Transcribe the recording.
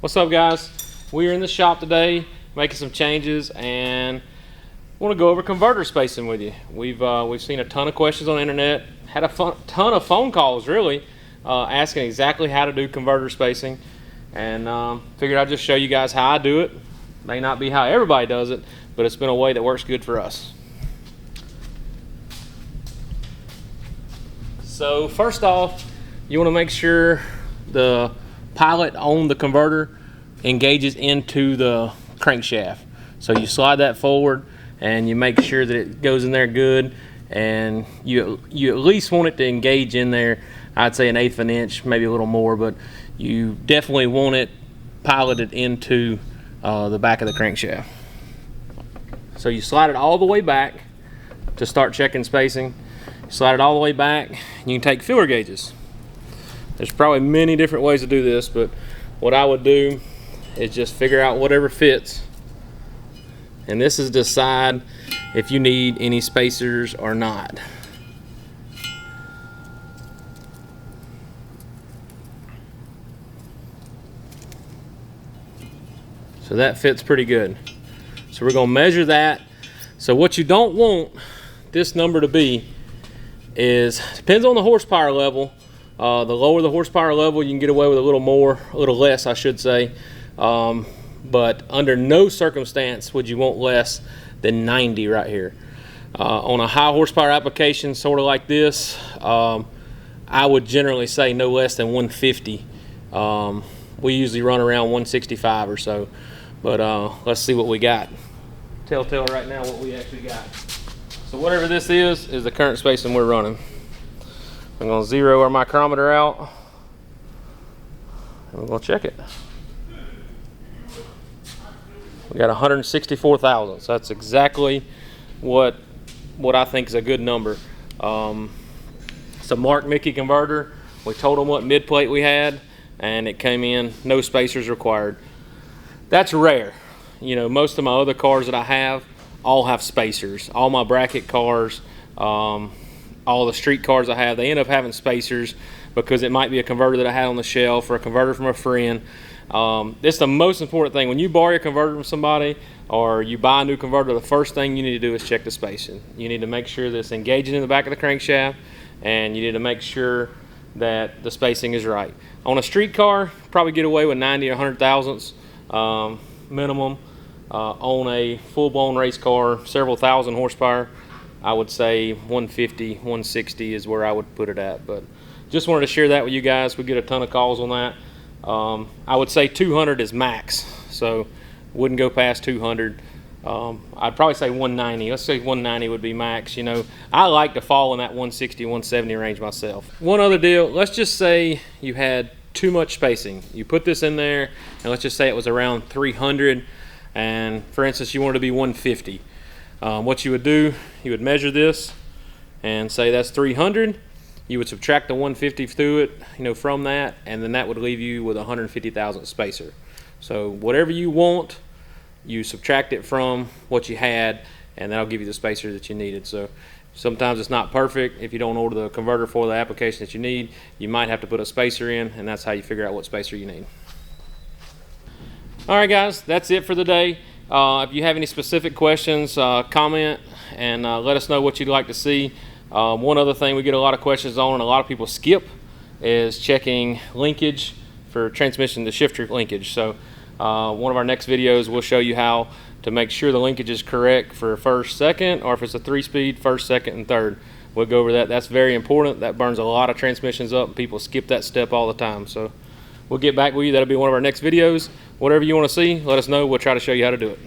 What's up, guys? We're in the shop today making some changes and want to go over converter spacing with you. We've seen a ton of questions on the internet, had a ton of phone calls really asking exactly how to do converter spacing, and figured I'd just show you guys how I do it. May not be how everybody does it, but it's been a way that works good for us. So first off, you want to make sure the pilot on the converter engages into the crankshaft. So you slide that forward and you make sure that it goes in there good, and you at least want it to engage in there. I'd say 1/8 of an inch, maybe a little more, but you definitely want it piloted into the back of the crankshaft. So you slide it all the way back to start checking spacing. You slide it all the way back. You can take feeler gauges. There's probably many different ways to do this, but what I would do is just figure out whatever fits. And this is decide if you need any spacers or not. So that fits pretty good. So we're gonna measure that. So what you don't want this number to be is, depends on the horsepower level. The lower the horsepower level, you can get away with a little less, I should say. But under no circumstance would you want less than 90 right here. On a high horsepower application, sort of like this, I would generally say no less than 150. We usually run around 165 or so. But let's see what we got. Telltale right now what we actually got. So whatever this is the current spacing we're running. I'm going to zero our micrometer out, and we're going to check it. We got 164 thousandths. So that's exactly what I think is a good number. It's a Mark Mickey converter. We told them what mid plate we had, and it came in no spacers required. That's rare. You know, most of my other cars that I have all have spacers. All my bracket cars, all the street cars I have, they end up having spacers because it might be a converter that I had on the shelf or a converter from a friend. It's the most important thing. When you borrow a converter from somebody or you buy a new converter, the first thing you need to do is check the spacing. You need to make sure that it's engaging in the back of the crankshaft, and you need to make sure that the spacing is right. On a street car, probably get away with 90 or 100 thousandths minimum. On a full-blown race car, several thousand horsepower, I would say 150, 160 is where I would put it at. But just wanted to share that with you guys. We get a ton of calls on that. I would say 200 is max, so wouldn't go past 200. I'd probably say 190. Let's say 190 would be max. You know, I like to fall in that 160, 170 range myself. One other deal, let's just say you had too much spacing. You put this in there, and let's just say it was around 300, and for instance, you wanted to be 150. What you would do, you would measure this and say that's 300. You would subtract the 150 through it, you know, from that, and then that would leave you with a 150 thousandth spacer. So whatever you want, you subtract it from what you had, and that'll give you the spacer that you needed. So sometimes it's not perfect. If you don't order the converter for the application that you need, you might have to put a spacer in, and that's how you figure out what spacer you need. All right, guys, that's it for the day. If you have any specific questions, comment and let us know what you'd like to see. One other thing we get a lot of questions on, and a lot of people skip, is checking linkage for transmission to shifter linkage. So one of our next videos, we'll show you how to make sure the linkage is correct for first, second, or if it's a 3-speed, first, second, and third. We'll go over that. That's very important. That burns a lot of transmissions up, and people skip that step all the time. So we'll get back with you. That'll be one of our next videos. Whatever you want to see, let us know. We'll try to show you how to do it.